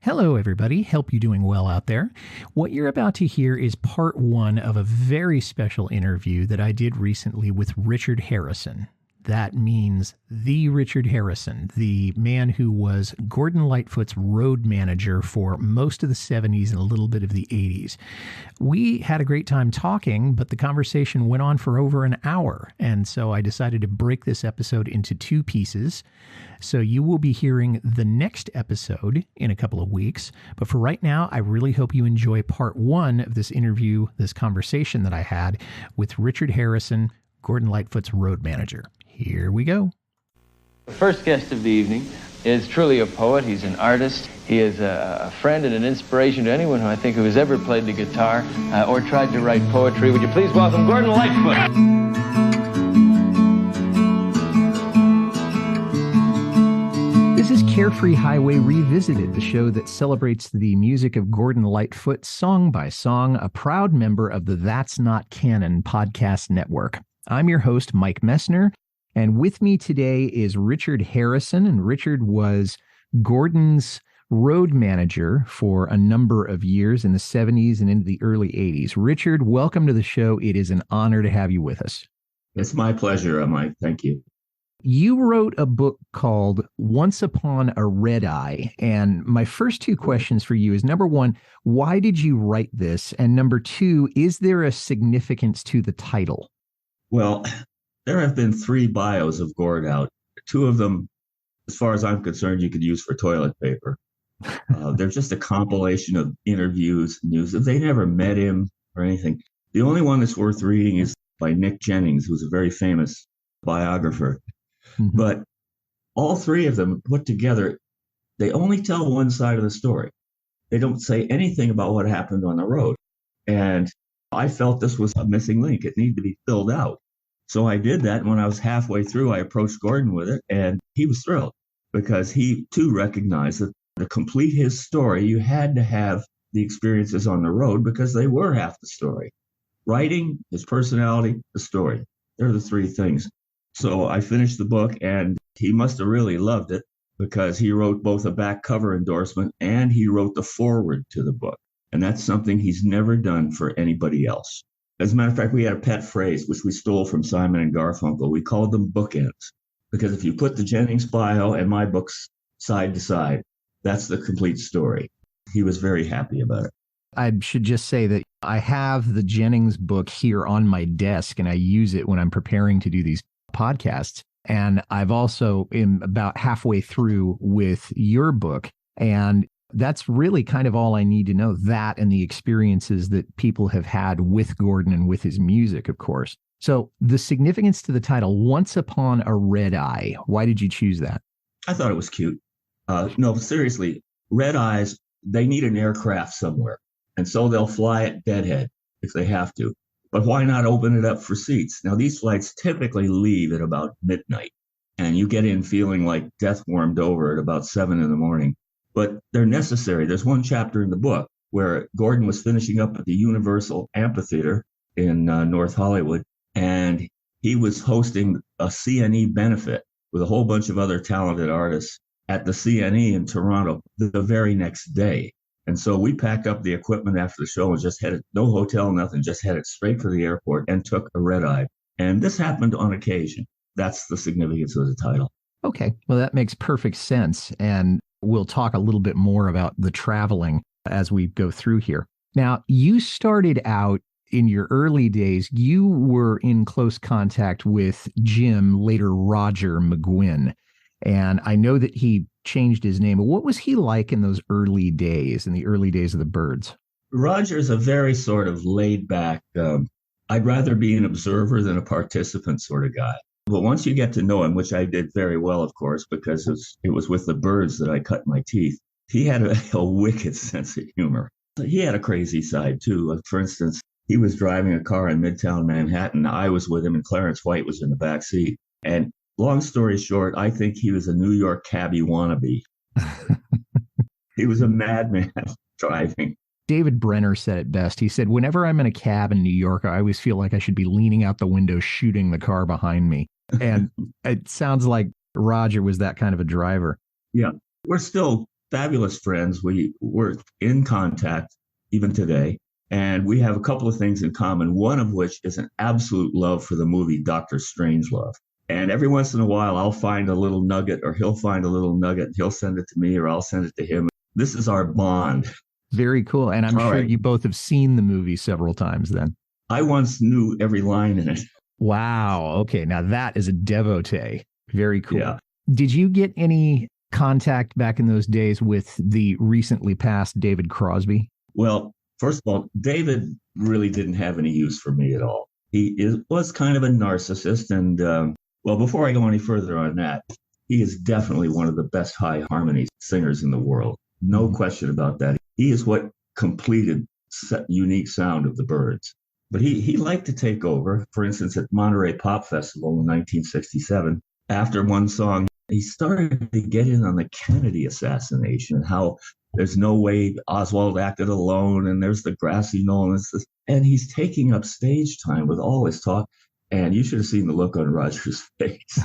Hello, everybody. Hope you're doing well out there. What you're about to hear is part one of a very special interview that I did recently with Richard Harison. That means the Richard Harison, the man who was Gordon Lightfoot's road manager for most of the 70s and a little bit of the 80s. We had a great time talking, but the conversation went on for over an hour. And so I decided to break this episode into two pieces. So you will be hearing the next episode in a couple of weeks. But for right now, I really hope you enjoy part one of this interview, this conversation that I had with Richard Harison, Gordon Lightfoot's road manager. Here we go. The first guest of the evening is truly a poet. He's an artist. He is a friend and an inspiration to anyone who has ever played the guitar or tried to write poetry. Would you please welcome Gordon Lightfoot? This is Carefree Highway Revisited, the show that celebrates the music of Gordon Lightfoot song by song, a proud member of the That's Not Canon podcast network. I'm your host, Mike Messner, and with me today is Richard Harison, and Richard was Gordon's road manager for a number of years in the 70s and into the early 80s. Richard, welcome to the show. It is an honor to have you with us. It's my pleasure, Mike. Thank you. You wrote a book called Once Upon a Red Eye, and my first two questions for you is, number one, why did you write this? And number two, is there a significance to the title? Well, there have been 3 bios of Gord out. 2 of them, as far as I'm concerned, you could use for toilet paper. They're just a compilation of interviews, news. They never met him or anything. The only one that's worth reading is by Nick Jennings, who's a very famous biographer. Mm-hmm. But all 3 of them put together, they only tell one side of the story. They don't say anything about what happened on the road. And I felt this was a missing link. It needed to be filled out. So I did that. And when I was halfway through, I approached Gordon with it, and he was thrilled because he too recognized that to complete his story, you had to have the experiences on the road because they were half the story. Writing, his personality, the story. They're the 3 things. So I finished the book, and he must have really loved it because he wrote both a back cover endorsement and he wrote the foreword to the book. And that's something he's never done for anybody else. As a matter of fact, we had a pet phrase, which we stole from Simon and Garfunkel. We called them bookends, because if you put the Jennings bio and my books side to side, that's the complete story. He was very happy about it. I should just say that I have the Jennings book here on my desk, and I use it when I'm preparing to do these podcasts. And I've also am about halfway through with your book, and that's really kind of all I need to know, that and the experiences that people have had with Gordon and with his music, of course. So the significance to the title, Once Upon a Red Eye, why did you choose that? I thought it was cute. No, seriously, red eyes, they need an aircraft somewhere. And so they'll fly at deadhead if they have to. But why not open it up for seats? Now, these flights typically leave at about midnight, and you get in feeling like death warmed over at about 7 in the morning. But they're necessary. There's one chapter in the book where Gordon was finishing up at the Universal Amphitheater in North Hollywood, and he was hosting a CNE benefit with a whole bunch of other talented artists at the CNE in Toronto the very next day. And so we packed up the equipment after the show and just headed, no hotel, nothing, just headed straight for the airport and took a red eye. And this happened on occasion. That's the significance of the title. Okay, well, that makes perfect sense. And we'll talk a little bit more about the traveling as we go through here. Now, you started out in your early days, you were in close contact with Jim, later Roger McGuinn. And I know that he changed his name. But what was he like in those early days, in the early days of the Byrds? Roger's a very sort of laid back, I'd rather be an observer than a participant sort of guy. But once you get to know him, which I did very well, of course, because it was with the Byrds that I cut my teeth, he had a wicked sense of humor. He had a crazy side, too. For instance, he was driving a car in Midtown Manhattan. I was with him, and Clarence White was in the back seat. And long story short, I think he was a New York cabbie wannabe. He was a madman driving. David Brenner said it best. He said, whenever I'm in a cab in New York, I always feel like I should be leaning out the window shooting the car behind me. And it sounds like Roger was that kind of a driver. Yeah. We're still fabulous friends. We're in contact even today. And we have a couple of things in common, one of which is an absolute love for the movie Dr. Strangelove. And every once in a while, I'll find a little nugget, or he'll find a little nugget. He'll send it to me, or I'll send it to him. This is our bond. Very cool. And I'm sure you both have seen the movie several times then. I once knew every line in it. Wow. Okay. Now that is a devotee. Very cool. Yeah. Did you get any contact back in those days with the recently passed David Crosby? Well, first of all, David really didn't have any use for me at all. Was kind of a narcissist. And, well, before I go any further on that, he is definitely one of the best high harmony singers in the world. No question about that. He is what completed unique sound of the Byrds. But he liked to take over. For instance, at Monterey Pop Festival in 1967, after one song, he started to get in on the Kennedy assassination and how there's no way Oswald acted alone, and there's the grassy knoll, and he's taking up stage time with all his talk. And you should have seen the look on Roger's face.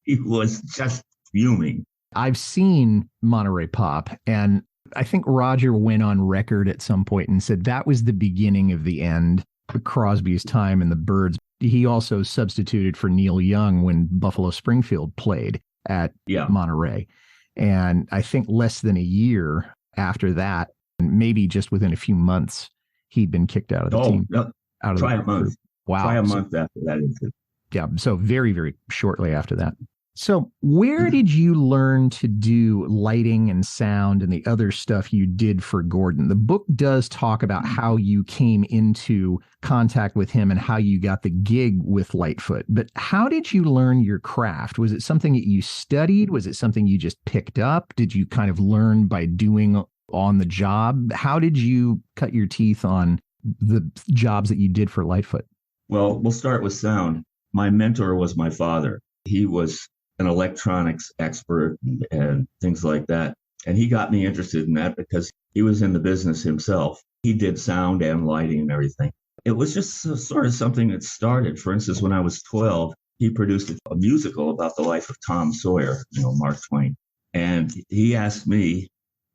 He was just fuming. I've seen Monterey Pop, and I think Roger went on record at some point and said that was the beginning of the end of Crosby's time in the Byrds. He also substituted for Neil Young when Buffalo Springfield played at Monterey. And I think less than a year after that, and maybe just within a few months, he'd been kicked out of the team. No. Out of Try the a month. Group. Wow. Try a month after that incident. Yeah. So very, very shortly after that. So where did you learn to do lighting and sound and the other stuff you did for Gordon? The book does talk about how you came into contact with him and how you got the gig with Lightfoot. But how did you learn your craft? Was it something that you studied? Was it something you just picked up? Did you kind of learn by doing on the job? How did you cut your teeth on the jobs that you did for Lightfoot? Well, we'll start with sound. My mentor was my father. He was an electronics expert and things like that. And he got me interested in that because he was in the business himself. He did sound and lighting and everything. It was just sort of something that started. For instance, when I was 12, he produced a musical about the life of Tom Sawyer, Mark Twain. And he asked me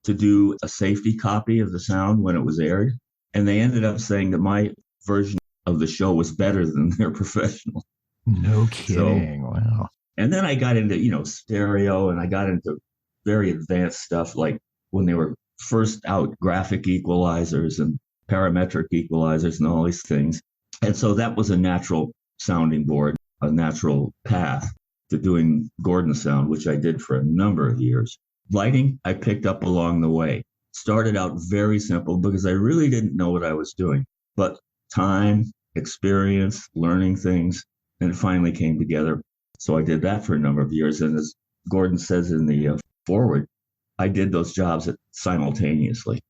to do a safety copy of the sound when it was aired. And they ended up saying that my version of the show was better than their professional. No kidding. So, wow. And then I got into, stereo, and I got into very advanced stuff, like when they were first out, graphic equalizers and parametric equalizers and all these things. And so that was a natural sounding board, a natural path to doing Gordon sound, which I did for a number of years. Lighting, I picked up along the way. Started out very simple because I really didn't know what I was doing. But time, experience, learning things, and it finally came together. So I did that for a number of years. And as Gordon says in the foreword, I did those jobs simultaneously.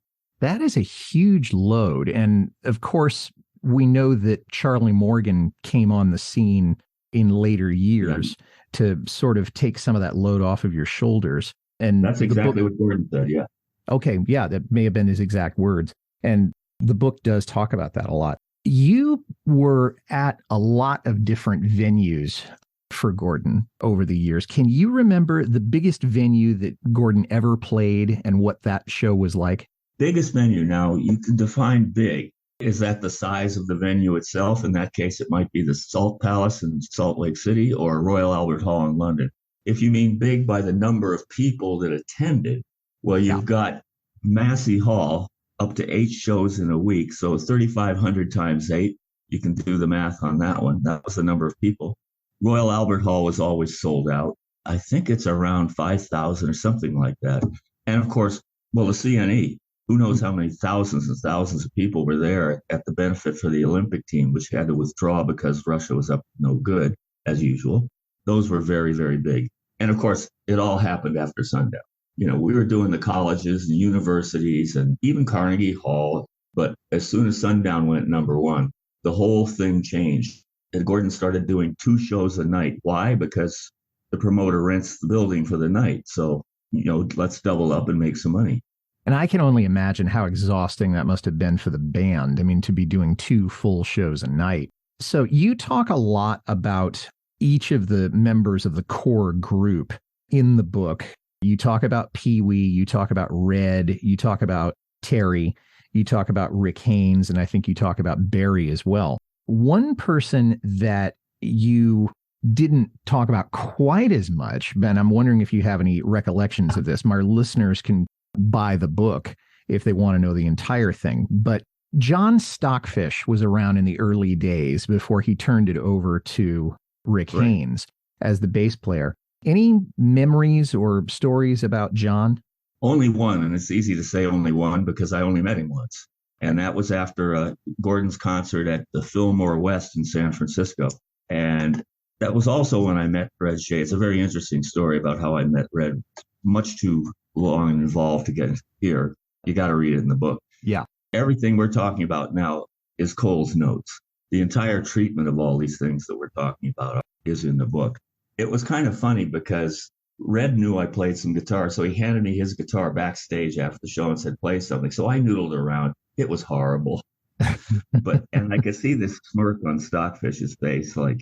That is a huge load. And of course, we know that Charlie Morgan came on the scene in later years to sort of take some of that load off of your shoulders. And that's exactly what Gordon said. Yeah. Okay. Yeah. That may have been his exact words. And the book does talk about that a lot. You were at a lot of different venues for Gordon over the years. Can you remember the biggest venue that Gordon ever played and what that show was like? Biggest venue. Now, you can define big. Is that the size of the venue itself? In that case, it might be the Salt Palace in Salt Lake City or Royal Albert Hall in London. If you mean big by the number of people that attended, well, you've got Massey Hall, up to 8 shows in a week. So 3,500 times 8. You can do the math on that one. That was the number of people. Royal Albert Hall was always sold out. I think it's around 5,000 or something like that. And of course, well, the CNE, who knows how many thousands and thousands of people were there at the benefit for the Olympic team, which had to withdraw because Russia was up to no good, as usual. Those were very, very big. And of course, it all happened after sundown. We were doing the colleges and universities and even Carnegie Hall. But as soon as sundown went number one, the whole thing changed. And Gordon started doing 2 shows a night. Why? Because the promoter rents the building for the night. So, let's double up and make some money. And I can only imagine how exhausting that must have been for the band. I mean, to be doing 2 full shows a night. So you talk a lot about each of the members of the core group in the book. You talk about Pee Wee, you talk about Red, you talk about Terry, you talk about Rick Haynes, and I think you talk about Barry as well. One person that you didn't talk about quite as much, and I'm wondering if you have any recollections of this. My listeners can buy the book if they want to know the entire thing. But John Stockfish was around in the early days before he turned it over to Rick Haynes as the bass player. Any memories or stories about John? Only one, and it's easy to say only one because I only met him once. And that was after Gordon's concert at the Fillmore West in San Francisco. And that was also when I met Red Shea. It's a very interesting story about how I met Red. Much too long and involved to get here. You got to read it in the book. Yeah. Everything we're talking about now is Cole's notes. The entire treatment of all these things that we're talking about is in the book. It was kind of funny because Red knew I played some guitar, so he handed me his guitar backstage after the show and said, play something. So I noodled around. It was horrible. And I could see this smirk on Stockfish's face, like,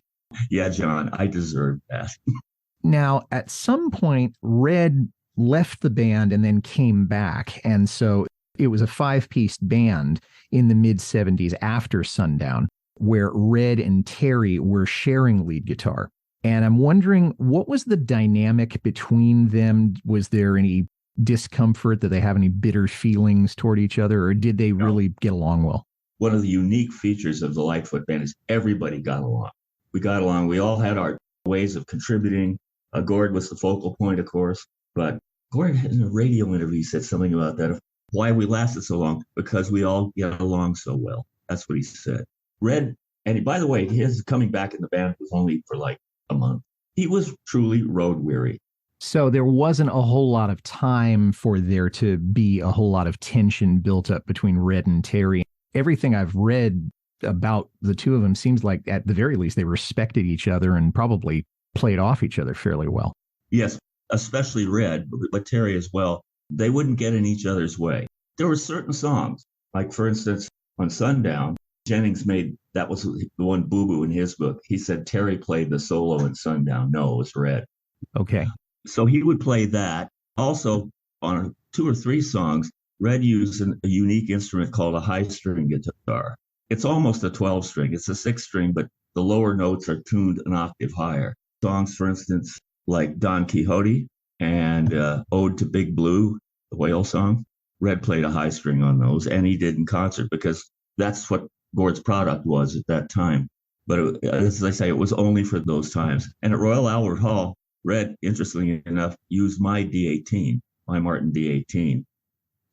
yeah, John, I deserved that. Now, at some point, Red left the band and then came back. And so it was a 5-piece band in the mid-70s after Sundown, where Red and Terry were sharing lead guitar. And I'm wondering, what was the dynamic between them? Was there any discomfort? Did they have any bitter feelings toward each other? Or did they really get along well? One of the unique features of the Lightfoot band is everybody got along. We got along. We all had our ways of contributing. Gord was the focal point, of course. But Gord, in a radio interview, said something about that. Why we lasted so long? Because we all get along so well. That's what he said. Red, and by the way, his coming back in the band was only for like a month. He was truly road weary. So there wasn't a whole lot of time for there to be a whole lot of tension built up between Red and Terry. Everything I've read about the two of them seems like, at the very least, they respected each other and probably played off each other fairly well. Yes, especially Red, but Terry as well. They wouldn't get in each other's way. There were certain songs, like, for instance, on Sundown, Jennings made, that was the one boo-boo in his book. He said Terry played the solo in Sundown. No, it was Red. Okay. So he would play that. Also, on 2 or 3 songs, Red used a unique instrument called a high-string guitar. It's almost a 12-string. It's a 6-string, but the lower notes are tuned an octave higher. Songs, for instance, like Don Quixote and Ode to Big Blue, the whale song, Red played a high string on those, and he did in concert because that's what Gord's product was at that time. But as I say, it was only for those times. And at Royal Albert Hall, Red, interestingly enough, used my D18, my Martin D18,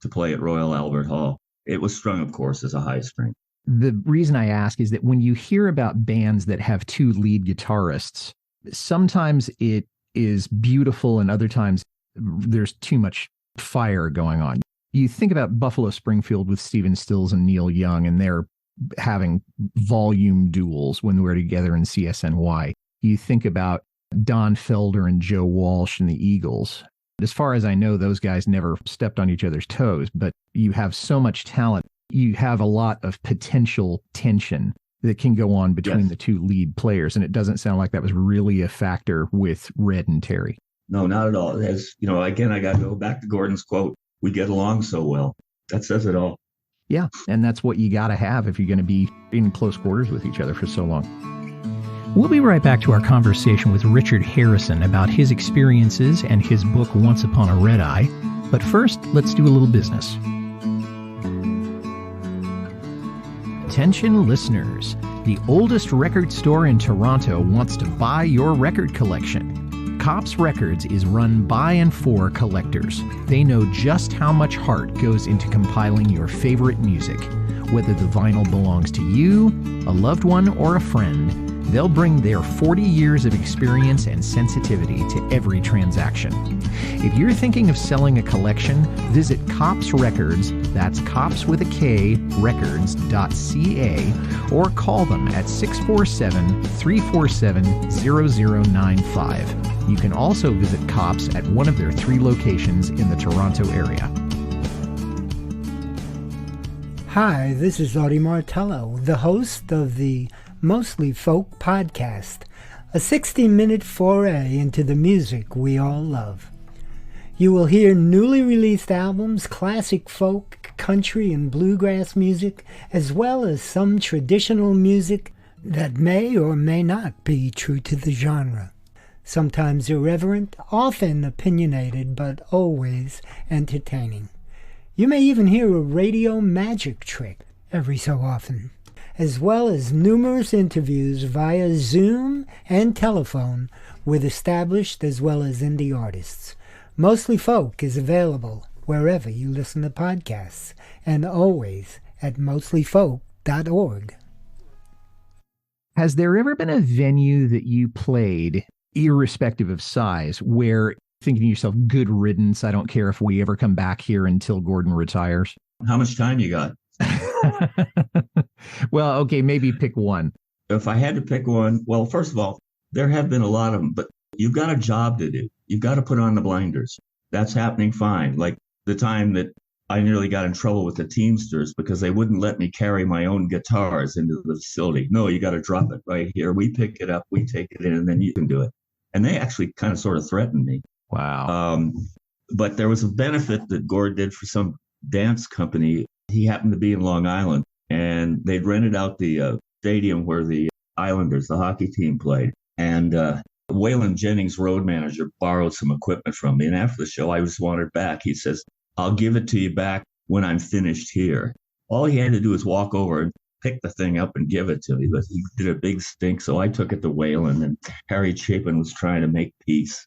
to play at Royal Albert Hall. It was strung, of course, as a high string. The reason I ask is that when you hear about bands that have 2 lead guitarists, sometimes it is beautiful and other times there's too much fire going on. You think about Buffalo Springfield with Stephen Stills and Neil Young, and they're having volume duels when we're together in CSNY. You think about Don Felder and Joe Walsh and the Eagles. As far as I know, those guys never stepped on each other's toes, but you have so much talent. You have a lot of potential tension that can go on between the 2 lead players. And it doesn't sound like that was really a factor with Red and Terry. No, not at all. As you know, again, I got to go back to Gordon's quote, we get along so well. That says it all. Yeah. And that's what you got to have if you're going to be in close quarters with each other for so long. We'll be right back to our conversation with Richard Harison about his experiences and his book, Once Upon a Red Eye. But first, let's do a little business. Attention listeners, the oldest record store in Toronto wants to buy your record collection. Cops Records is run by and for collectors. They know just how much heart goes into compiling your favorite music. Whether the vinyl belongs to you, a loved one, or a friend, they'll bring their 40 years of experience and sensitivity to every transaction. If you're thinking of selling a collection, visit Cops Records, that's Cops with a K, records.ca, or call them at 647-347-0095. You can also visit Cops at one of their 3 locations in the Toronto area. Hi, this is Audie Martello, the host of the Mostly Folk podcast, a 60-minute foray into the music we all love. You will hear newly released albums, classic folk, country, and bluegrass music, as well as some traditional music that may or may not be true to the genre. Sometimes irreverent, often opinionated, but always entertaining. You may even hear a radio magic trick every so often, as well as numerous interviews via Zoom and telephone with established as well as indie artists. Mostly Folk is available wherever you listen to podcasts, and always at mostlyfolk.org. Has there ever been a venue that you played, irrespective of size, where thinking to yourself, good riddance, I don't care if we ever come back here until Gordon retires? How much time you got? Well, okay, maybe pick one. If I had to pick one, well, first of all, there have been a lot of them, but you've got a job to do. You've got to put on the blinders. That's happening fine. Like the time that I nearly got in trouble with the Teamsters because they wouldn't let me carry my own guitars into the facility. No, you got to drop it right here. We pick it up, we take it in, and then you can do it. And they actually kind of sort of threatened me. Wow. But there was a benefit that Gord did for some dance company. He happened to be in Long Island, and they'd rented out the stadium where the Islanders, the hockey team, played. And Waylon Jennings, road manager, borrowed some equipment from me. And after the show, I just wanted it back. He says, I'll give it to you back when I'm finished here. All he had to do was walk over and pick the thing up and give it to me. But he did a big stink, so I took it to Waylon, and Harry Chapin was trying to make peace.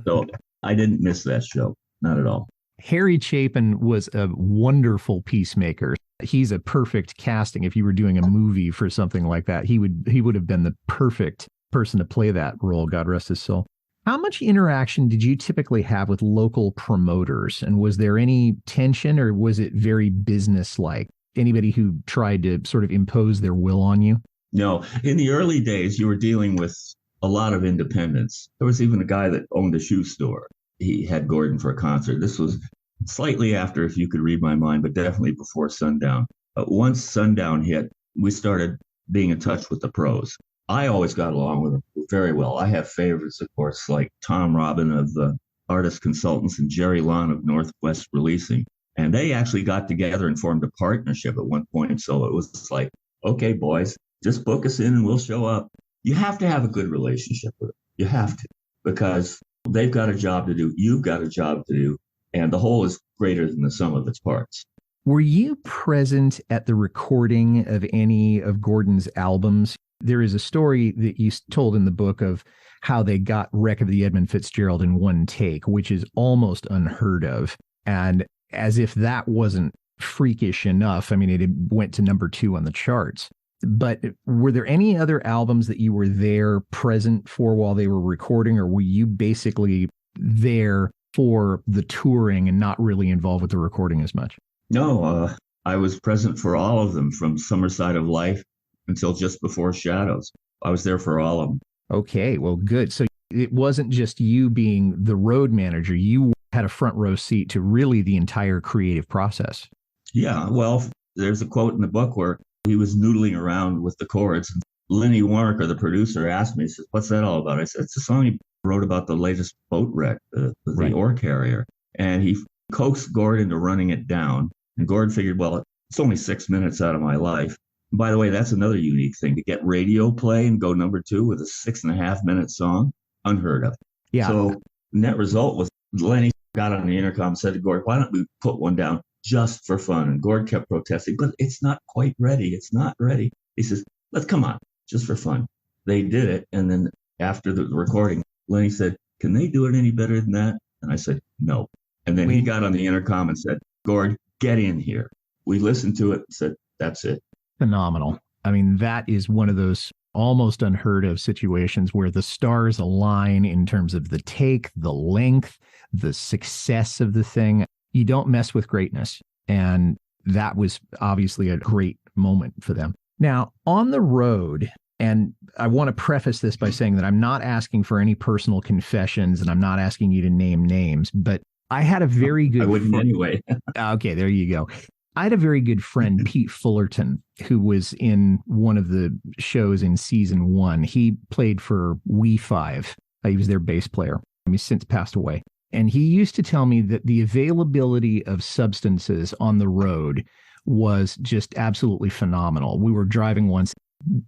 So I didn't miss that show, not at all. Harry Chapin was a wonderful peacemaker. He's a perfect casting. If you were doing a movie for something like that, he would have been the perfect person to play that role, God rest his soul. How much interaction did you typically have with local promoters? And was there any tension, or was it very business-like? Anybody who tried to sort of impose their will on you? No. In the early days, you were dealing with a lot of independents. There was even a guy that owned a shoe store. He had Gordon for a concert. This was slightly after, if you could read my mind, but definitely before sundown. Once sundown hit, we started being in touch with the pros. I always got along with them very well. I have favorites, of course, like Tom Robin of the Artist Consultants and Jerry Lon of Northwest Releasing. And they actually got together and formed a partnership at one point. So it was like, okay, boys, just book us in and we'll show up. You have to have a good relationship with them. You have to, because they've got a job to do. You've got a job to do. And the whole is greater than the sum of its parts. Were you present at the recording of any of Gordon's albums? There is a story that you told in the book of how they got Wreck of the Edmund Fitzgerald in one take, which is almost unheard of. And as if that wasn't freakish enough, I mean, it went to number 2 on the charts. But were there any other albums that you were there present for while they were recording, or were you basically there for the touring and not really involved with the recording as much? No, I was present for all of them, from Summer Side of Life until just before Shadows. I was there for all of them. Okay, well, good. So it wasn't just you being the road manager. You had a front row seat to really the entire creative process. Yeah, well, there's a quote in the book where he was noodling around with the chords. And Lenny Warwick, the producer, asked me, he says, what's that all about? I said, it's a song he wrote about the latest boat wreck, the ore carrier. And he coaxed Gord into running it down. And Gord figured, well, it's only 6 minutes out of my life. And by the way, that's another unique thing, to get radio play and go number 2 with a 6.5-minute song. Unheard of. Yeah. So net result was Lenny got on the intercom and said to Gord, why don't we put one down just for fun? And Gord kept protesting, but it's not quite ready. It's not ready. He says, let's come on, just for fun. They did it. And then after the recording, Lenny said, can they do it any better than that? And I said, no. And then he got on the intercom and said, Gord, get in here. We listened to it and said, that's it. Phenomenal. I mean, that is one of those almost unheard of situations where the stars align in terms of the take, the length, the success of the thing. You don't mess with greatness. And that was obviously a great moment for them. Now, on the road, and I want to preface this by saying that I'm not asking for any personal confessions and I'm not asking you to name names, but I had a very good... I wouldn't anyway. Okay, there you go. I had a very good friend, Pete Fullerton, who was in one of the shows in season 1. He played for We 5. He was their bass player. He's since passed away. And he used to tell me that the availability of substances on the road was just absolutely phenomenal. We were driving once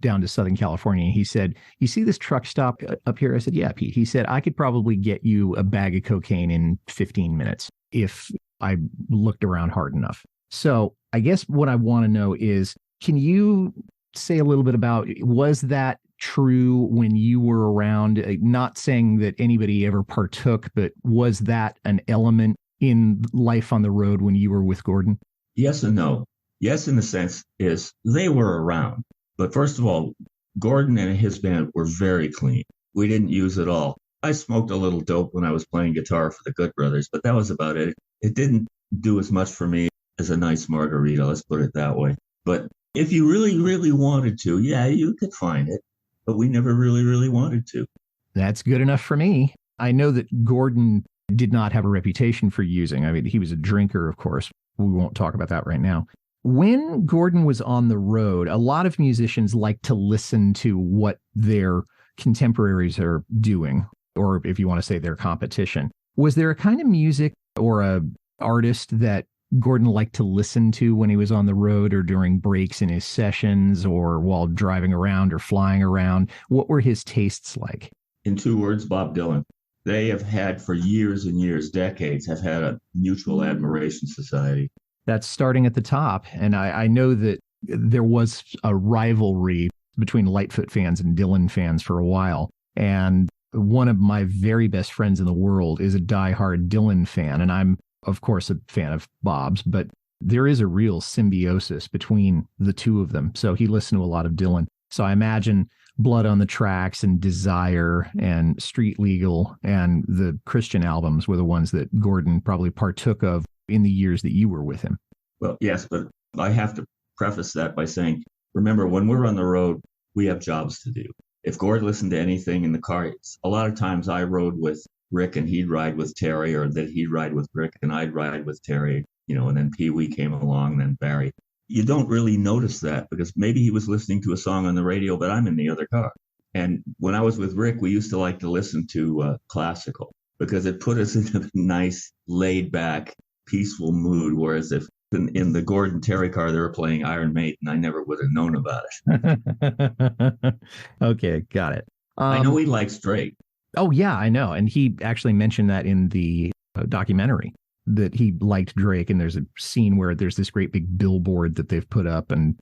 down to Southern California. And he said, "You see this truck stop up here?" I said, "Yeah, Pete." He said, "I could probably get you a bag of cocaine in 15 minutes if I looked around hard enough." So I guess what I want to know is, can you say a little bit about, was that true when you were around? Not saying that anybody ever partook, but was that an element in life on the road when you were with Gordon? Yes and no. Yes, in the sense is they were around. But first of all, Gordon and his band were very clean. We didn't use it all. I smoked a little dope when I was playing guitar for the Good Brothers, but that was about it. It didn't do as much for me as a nice margarita, let's put it that way. But if you really, really wanted to, yeah, you could find it. But we never really, really wanted to. That's good enough for me. I know that Gordon did not have a reputation for using. I mean, he was a drinker, of course. We won't talk about that right now. When Gordon was on the road, a lot of musicians like to listen to what their contemporaries are doing, or if you want to say their competition. Was there a kind of music or a artist that Gordon liked to listen to when he was on the road, or during breaks in his sessions, or while driving around or flying around? What were his tastes like? In 2 words, Bob Dylan. They have had for years and years, decades, have had a mutual admiration society. That's starting at the top. And I know that there was a rivalry between Lightfoot fans and Dylan fans for a while. And one of my very best friends in the world is a diehard Dylan fan. And I'm, of course, a fan of Bob's, but there is a real symbiosis between the two of them. So he listened to a lot of Dylan. So I imagine Blood on the Tracks and Desire and Street Legal and the Christian albums were the ones that Gordon probably partook of in the years that you were with him. Well, yes, but I have to preface that by saying, remember, when we're on the road, we have jobs to do. If Gord listened to anything in the car, a lot of times I rode with Rick and he'd ride with Terry, or that he'd ride with Rick and I'd ride with Terry, and then Pee Wee came along, then Barry. You don't really notice that because maybe he was listening to a song on the radio, but I'm in the other car. And when I was with Rick, we used to like to listen to classical because it put us in a nice, laid back, peaceful mood. Whereas if in the Gordon Terry car, they were playing Iron Maiden, I never would have known about it. Okay, got it. I know he likes Drake. Oh, yeah, I know. And he actually mentioned that in the documentary, that he liked Drake. And there's a scene where there's this great big billboard that they've put up. And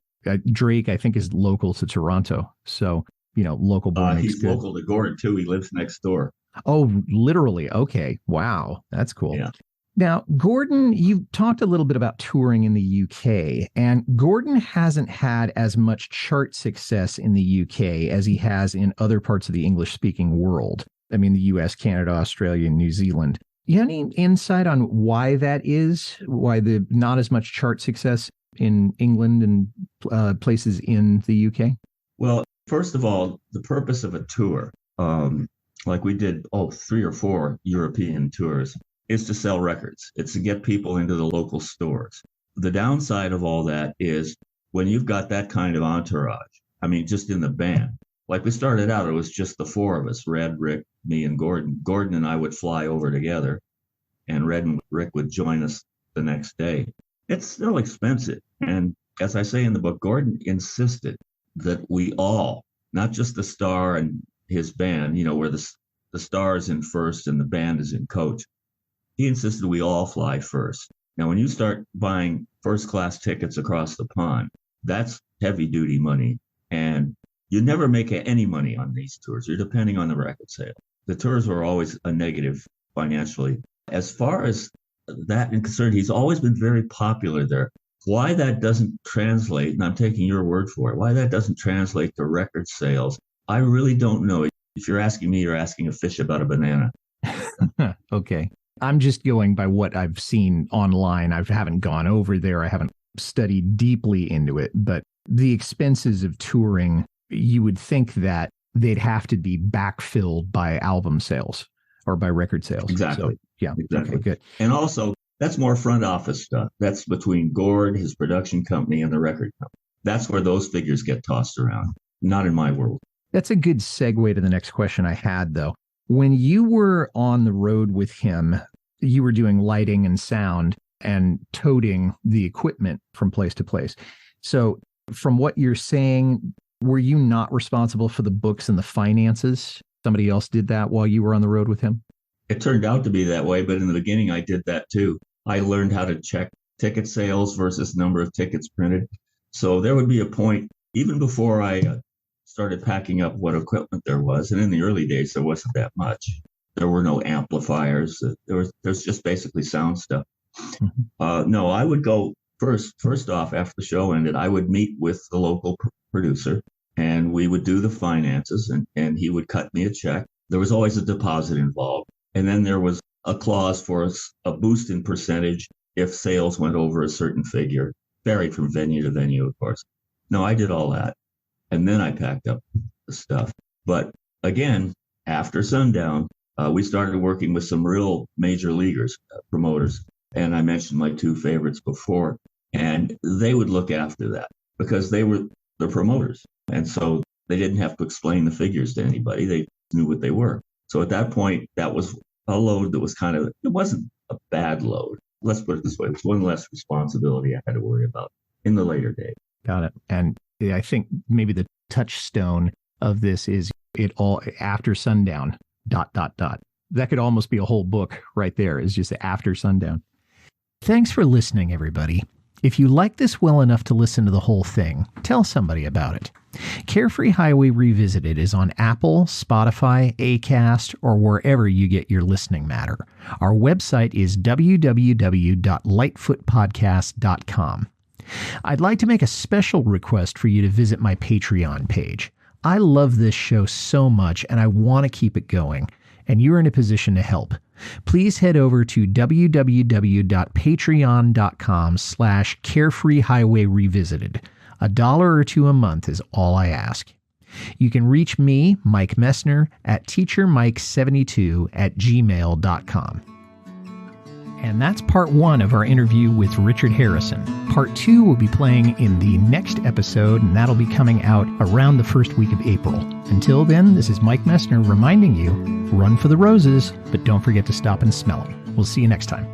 Drake, I think, is local to Toronto. So, local boy makes he's good. Local to Gordon, too. He lives next door. Oh, literally. Okay. Wow. That's cool. Yeah. Now, Gordon, you talked a little bit about touring in the UK, and Gordon hasn't had as much chart success in the UK as he has in other parts of the English-speaking world. I mean, the US, Canada, Australia, and New Zealand. You have any insight on why that is? Why the not as much chart success in England and places in the UK? Well, first of all, the purpose of a tour, like we did 3 or 4 European tours, is to sell records. It's to get people into the local stores. The downside of all that is when you've got that kind of entourage, I mean, just in the band, like we started out, it was just the 4 of us, Red, Rick, me, and Gordon. Gordon and I would fly over together, and Red and Rick would join us the next day. It's still expensive. And as I say in the book, Gordon insisted that we all, not just the star and his band, where the star is in first and the band is in coach. He insisted we all fly first. Now, when you start buying first-class tickets across the pond, that's heavy-duty money. And you never make any money on these tours. You're depending on the record sale. The tours were always a negative financially. As far as that is concerned, he's always been very popular there. Why that doesn't translate, and I'm taking your word for it, why that doesn't translate to record sales, I really don't know. If you're asking me, you're asking a fish about a banana. Okay. I'm just going by what I've seen online. I haven't gone over there. I haven't studied deeply into it. But the expenses of touring, you would think that they'd have to be backfilled by album sales or by record sales. Exactly. So, yeah. Exactly. Okay, good. And also, that's more front office stuff. That's between Gord, his production company, and the record company. That's where those figures get tossed around. Not in my world. That's a good segue to the next question I had, though. When you were on the road with him, you were doing lighting and sound and toting the equipment from place to place. So from what you're saying, were you not responsible for the books and the finances? Somebody else did that while you were on the road with him? It turned out to be that way, but in the beginning I did that too. I learned how to check ticket sales versus number of tickets printed. So there would be a point, even before I started packing up what equipment there was, and in the early days there wasn't that much. There were no amplifiers. There's just basically sound stuff. Mm-hmm. No, I would go first off, after the show ended, I would meet with the local producer, and we would do the finances, and he would cut me a check. There was always a deposit involved. And then there was a clause for a boost in percentage if sales went over a certain figure, varied from venue to venue, of course. No, I did all that. And then I packed up the stuff. But again, after sundown, we started working with some real major leaguers, promoters. And I mentioned my two favorites before. And they would look after that because they were the promoters. And so they didn't have to explain the figures to anybody. They knew what they were. So at that point, that was a load that was it wasn't a bad load. Let's put it this way. It was one less responsibility I had to worry about in the later days. Got it. And I think maybe the touchstone of this is it all after sundown, ... That could almost be a whole book right there, is just after sundown. Thanks for listening, everybody. If you like this well enough to listen to the whole thing, tell somebody about it. Carefree Highway Revisited is on Apple, Spotify, Acast, or wherever you get your listening matter. Our website is www.lightfootpodcast.com. I'd like to make a special request for you to visit my Patreon page. I love this show so much, and I want to keep it going, and you're in a position to help. Please head over to www.patreon.com/carefreehighwayrevisited. $1 or $2 a month is all I ask. You can reach me, Mike Messner, at teachermike72@gmail.com. And that's part 1 of our interview with Richard Harison. Part 2 will be playing in the next episode, and that'll be coming out around the first week of April. Until then, this is Mike Messner reminding you, run for the roses, but don't forget to stop and smell them. We'll see you next time.